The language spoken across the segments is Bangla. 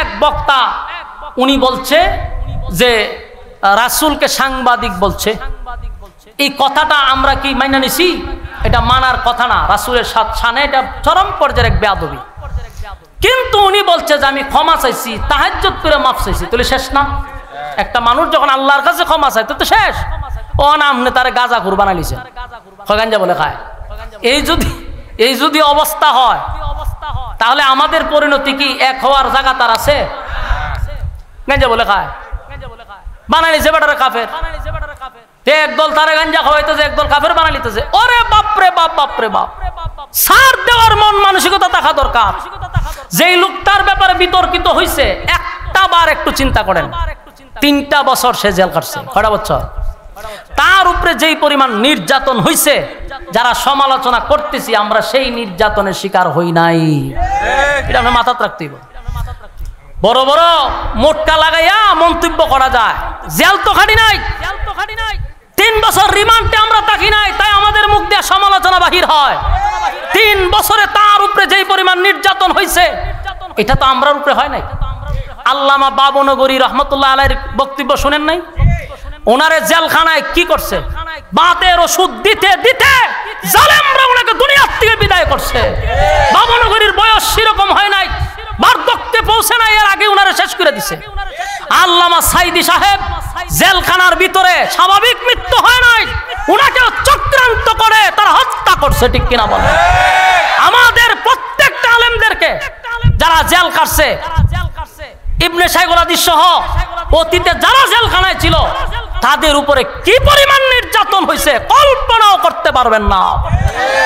এক বক্তা উনি বলছে যে রাসূলকে সাংবাদিক বলছে। এই কথাটা আমরা কি মাইনা নিছি? এটা মানার কথা না, রাসূলের শানে এটা চরম পর্যায়ের এক বেয়াদবি। কিন্তু উনি বলছে যে আমি ক্ষমা চাইছি, তাহাজ্জুদ করে মাফ চাইছি, তাহলে শেষ না? একটা মানুষ যখন আল্লাহর কাছে ক্ষমা চায় তো শেষ। ও নামনে তারে গাঁজা খুর বানাইছে, গাঞ্জা বলে খায়। এই যদি অবস্থা হয় তাহলে আমাদের পরিণতি কি এক হওয়ার জায়গা তার আছে? গাঞ্জা বলে খায়, বানাইছে বেটারে কাফের। একদল তারে গাঞ্জা খাওয়াইতেছে, একদল কাফের বানাই লিতেছে। ওরে বাপরে বাপ, বাপরে বাপ, সার দেওয়ার মন মানসিকতা থাকা দরকার। যেই লোকটার ব্যাপারে বিতর্কিত হইছে একটা বার একটু চিন্তা করেন, 3টা বছর সে জেল কাটছে। কয়টা বছর? তার উপরে যেই পরিমাণ নির্যাতন হইছে, যারা সমালোচনা করতেছি আমরা সেই নির্যাতনের শিকার হই নাই। এটা আমরা মাথায় রাখতে হবে। বড় বড় মোটকা লাগাইয়া মন্তব্য করা যায়, জেল তো খাটি নাই, 3 বছর রিমান্ডে আমরা থাকি নাই, তাই আমাদের মুখ দিয়ে সমালোচনা বাহির হয়। 3 বছরে তার উপরে যেই পরিমাণ নির্যাতন হইছে এটা তো আমরার উপরে হয় নাই। আল্লামা বাবনগরী রহমতুল্লাহ আলাইহির বক্তব্য শুনেন নাই? ওনারে জেলখানায় কি করছে? বাতের ওষুধ দিতে দিতে জালেমরা ওনাকে দুনিয়ার থেকে বিদায় করছে। বাবনগরীর বয়স সেরকম হয় নাই, বার্ধক্যে পৌঁছে নাই, এর আগে ওনারে শেষ করে দিছে। আল্লামা সাইদি সাহেব জেলখানার ভিতরে স্বাভাবিক মৃত্যু হয় নাই, ওনাকে চক্রান্ত করে তারা হত্যা করছে। ঠিক কিনা বলেন? আমাদের প্রত্যেকটা আলেমদেরকে যারা জেল কাটছে, ইবনে শাইখুল হাদিস সহ অতীতে যারা জেলখানায় ছিল তাদের উপরে কি পরিমাণ নির্যাতন হয়েছে কল্পনাও করতে পারবেন না।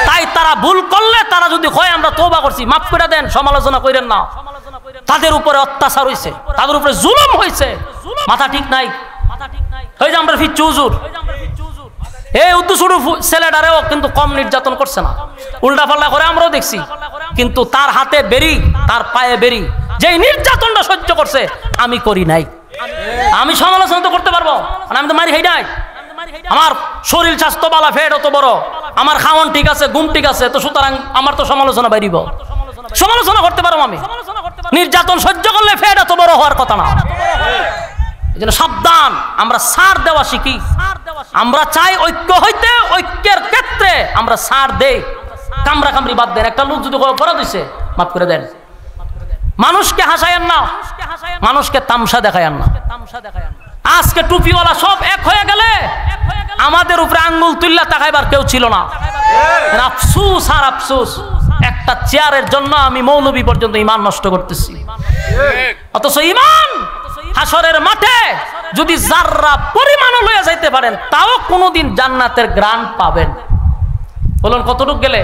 তাই তারা ভুল করলে, তারা যদি হয় আমরা তওবা করছি মাফ করে দেন, সমালোচনা করেন না। তাদের উপরে অত্যাচার হয়েছে, তাদের উপরে জুলুম হয়েছে, মাথা ঠিক নাই। ওই যে আমরা ফিরছি হুজুর, এই উদ্দুসুরু ছেলেটারেও কিন্তু কম নির্যাতন করছে না, উল্টা পাল্টা করে আমরাও দেখছি। কিন্তু তার হাতে বেরি, তার পায়ে বেরি, যেই নির্যাতনটা সহ্য করছে আমি করি নাই। আমি সমালোচনা তো করতে পারবো, আমি তো মারি খাই নাই। আমার শরীর স্বাস্থ্য বালা, ফেট অত বড়, আমার খাওয়ান ঠিক আছে, ঘুম ঠিক আছে, তো সুতরাং আমার তো সমালোচনা বাইরিব, সমালোচনা করতে পারবো আমি। নির্যাতন সহ্য করলে ফেট এত বড় হওয়ার কথা না। এই জন্য সাবধান, আমরা সার দেওয়া শিখি। আমরা চাই ঐক্য হইতে, ঐক্যের ক্ষেত্রে আমরা সার দেই, কামরা কামড়ি বাদ দেন। একটা লোক যদি অপরাধ হইছে মাফ করে দেন। মানুষকে হাসায়েন না, মানুষকে তামসা দেখায়েন না। আজকে টুপিওয়ালা সব এক হয়ে গেলে আমাদের উপরে আঙ্গুল তুল্লা তাকাইবার কেউ ছিল না। আফসুস আর আফসুস, একটা চেয়ারের জন্য আমি মৌলবী পর্যন্ত ইমান নষ্ট করতেছি। অথচ ইমান হাসরের মাঠে যদি যাররা পরিমাণও লয়ে যাইতে পারেন তাও কোনোদিন জান্নাতের গ্রান পাবেন। বলুন কতটুক গেলে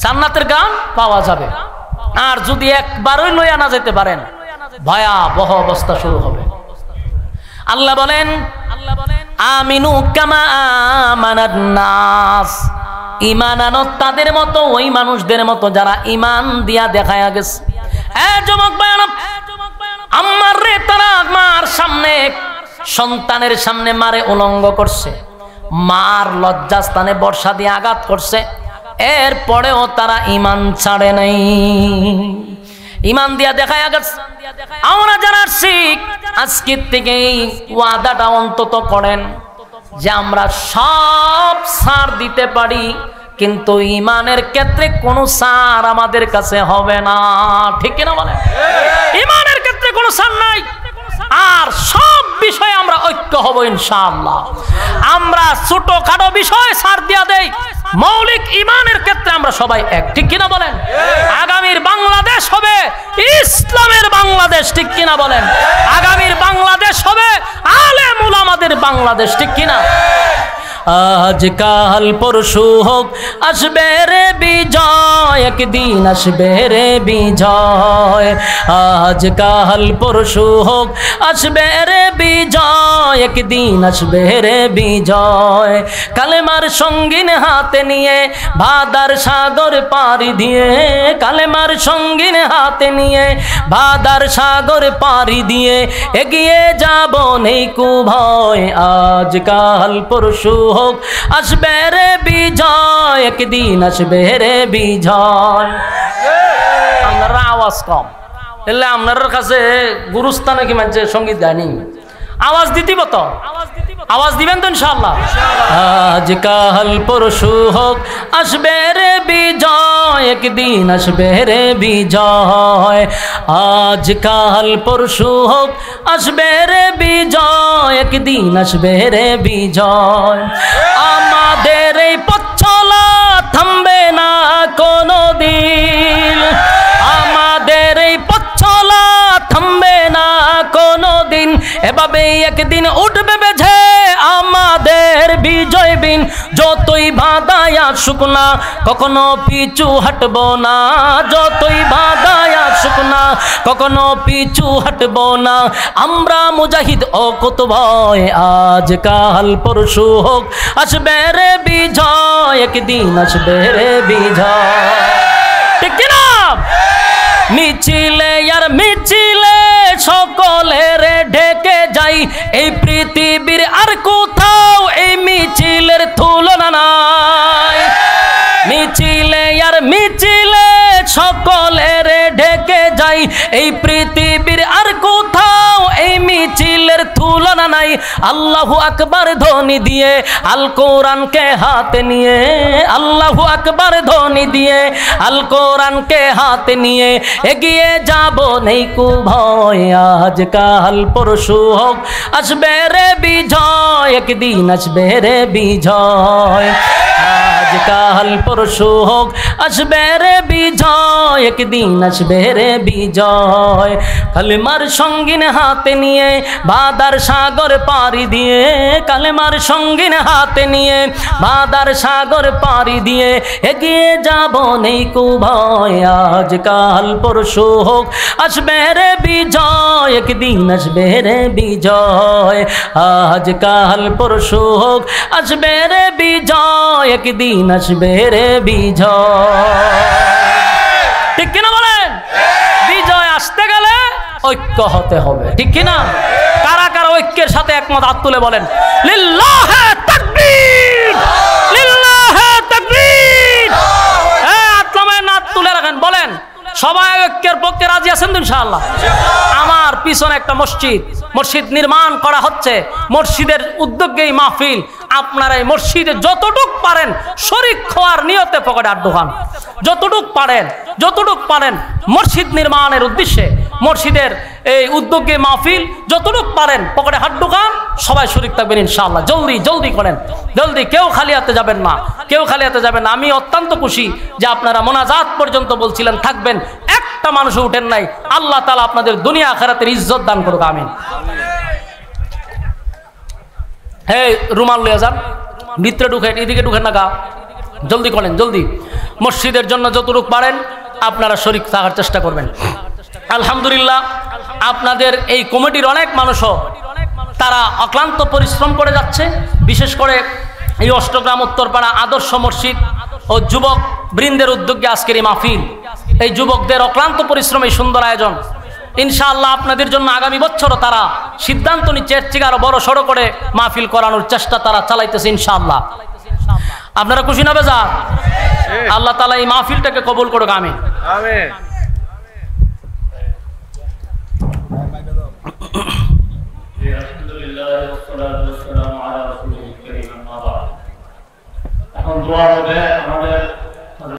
জান্নাতের গ্রান পাওয়া যাবে? আর যদি একবারই লইয়া না যেতে পারেন ভয়াবহ অবস্থা শুরু হবে। আল্লাহ বলেন আমিনু কামা আমানান নাস, ঈমান আনো তাদের মতো, ওই মানুষদের মতো যারা ঈমান দিয়া দেখায়া গেছে। যুবক ভাইরা, আম্মার রে তারা মার সামনে, সন্তানের সামনে মারে উলঙ্গ করছে, মার লজ্জাস্থানে বর্ষা দিয়ে আঘাত করছে, এরপরেও তারা ঈমান ছাড়ে নাই, ঈমান দিয়া দেখায়া গেছে। আমরা যারা শিখ আজকের থেকেই ওয়াদাটা অন্তত করেন যে আমরা সব ছাড় দিতে পারি, কিন্তু ঈমানের ক্ষেত্রে কোনো ছাড় আমাদের কাছে হবে না। ঠিক কিনা বলেন? ঈমানের ক্ষেত্রে কোনো ছাড় নাই, আর সব বিষয়ে আমরা ঐক্য হব ইনশাআল্লাহ। আমরা ছোটখাটো বিষয় ছাড় দিয়া দেই, মৌলিক ঈমানের ক্ষেত্রে আমরা সবাই এক। ঠিক কিনা বলেন? আগামীর বাংলাদেশ হবে ইসলামের বাংলাদেশ। ঠিক কিনা বলেন? আগামীর বাংলাদেশ হবে আলেম উলামাদের বাংলাদেশ। ঠিক কিনা? আজ কাল পরশু হোক আসবে রে বিজয়, একদিন আসবে রে বিজয়। আজ কাল পরশু হোক আসবে রে বিজয়, একদিন আসবে রে বিজয়। কালেমার সঙ্গিন হাতে নিয়ে ভাদার সাগর পাড়ি দিয়ে, কালেমার সঙ্গিন হাতে নিয়ে ভাদার সাগর পাড়ি দিয়ে এগিয়ে যাব নেই কু ভয়। আজ কাল পরশু হোক আসবে রে বিজয়, একদিন আসবে রে বিজয়। আমরা আওয়াজ কম, এলে আপনার কাছে গুরুস্থানে কি মানছে সঙ্গীত গায়নি, আওয়াজ দিতিব তো, আওয়াজ দিবেন তো ইনশাআল্লাহ। আজ কাল পরশু হোক আসবে রে বিজয়, একদিন আসবে রে বিজয়। আজ কাল পরশু হোক আসবে রে বিজয়, একদিন আসবে রে বিজয়। আমাদের এই পথ চলা থামবে না কোনো দিন, আমাদের এই পথ চলা থামবে না কোনো দিন, এভাবেই একদিন উঠবে বেঝে আমাদের বিজয় বিন। যতই বাধায় আসুক না কখনো পিছু হাঁটব না, যতই বাধায় আসুক না কখনো পিছু হাঁটব না, আমরা মুজাহিদ ও কত ভয়। আজ কাল পরশু হোক আসবে রে বিজয়, একদিন আসবে রে বিজয়। ঠিক কিনা? মিছিলে আর মিছিলে সকলের ঢেকে যাই, এই পৃথিবীর আর কোথাও এই মিছিলের তুলনা নাই। মিছিলে আর মিছিলে সকলের ঢেকে যাই, এই পৃথিবীর আর কোথাও এই মিছিলের তুলনা নাই। আল্লাহু আকবার ধ্বনি দিয়ে আল কোরআনকে হাতে নিয়ে, আল্লাহু আকবার ধ্বনি দিয়ে আল কোরআনকে হাতে নিয়ে এগিয়ে যাব নেই কু ভয়। আজ কাল পরশু হোক আসবে রে বিজয়, একদিন আসবে রে বিজয়। আজ কাল পরশু হোক আসবে রে বিজয়, একদিন আসবে রে বিজয়। কালেমার সঙ্গিন হাতে নিয়ে বাদার সাগর পাড়ি দিয়ে, কালেমার সঙ্গিন হাতে নিয়ে বাদার সাগর পাড়ি দিয়ে এগিয়ে যাব নেই কু ভয়। আজ কাল পরশু হোক আসবে রে বিজয়, একদিন আসবে রে বিজয়। আজ কাল পরশু হোক আসবে রে বিজয়, একদিন আসবে রে বিজয়। ঠিক কিনা বলেন? বিজয় আসতে গেলে ঐক্য হতে হবে, ঠিক কিনা? কারা কারা ঐক্যের সাথে একমত হাত তুলে বলেন লিল্লাহে তাকবীর, লিল্লাহে তাকবীর। হ্যাঁ, আত্মামে নাত তুলে রাখেন, বলেন সবাই ঐক্যের পক্ষে রাজি আছেন তো ইনশাআল্লাহ? আমার পিছনে একটা মসজিদ নির্মাণ করা হচ্ছে, মসজিদের উদ্যোগেই মাহফিল। আপনারা এই মসজিদে যতটুক পারেন শরীক হওয়ার নিয়তে পকেটে হাত ঢোকান, যতটুক পারেন মসজিদ নির্মাণের উদ্দেশ্যে, মসজিদের এই উদ্যোগে মাহফিল, যতটুক পারেন পকেটে হাত ঢোকান, সবাই শরীক থাকবেন ইনশাআল্লাহ। জলদি করেন, জলদি, কেউ খালি হাতে যাবেন না, কেউ খালি হাতে যাবেন না। আমি অত্যন্ত খুশি যে আপনারা মোনাজাত পর্যন্ত বলছিলেন থাকবেন, একটা মানুষও উঠেন নাই। আল্লাহ তাআলা আপনাদের দুনিয়া আখিরাতের ইজ্জত দান করুক, আমিন। এই রুমাল লইয়া যান, ভিতরে ঢুকেন, এদিকে ঢুকেন না গা, জলদি করেন, জলদি। মসজিদের জন্য যতটুকু পারেন আপনারা শরীক থাকার চেষ্টা করবেন। আলহামদুলিল্লাহ, আপনাদের এই কমিটির অনেক মানুষও তারা অক্লান্ত পরিশ্রম করে যাচ্ছে। বিশেষ করে এই অষ্টগ্রাম উত্তরপাড়া আদর্শ মসজিদ ও যুবক বৃন্দের উদ্যোগে আজকের এই মাহফিল, এই যুবকদের অক্লান্ত পরিশ্রম, এই সুন্দর আয়োজন। ইনশাআল্লাহ আপনাদের জন্য আগামী বছরও তারা সিদ্ধান্ত নিচ্ছে এর থেকে আরো বড় সড়ো করে মাহফিল করানোর চেষ্টা তারা চালাইতেছে ইনশাআল্লাহ। আপনারা খুশি না বেজা? আল্লাহ তাআলা এই মাহফিলটাকে কবুল করুক, আমিন। এখন দোয়া হবে আমাদের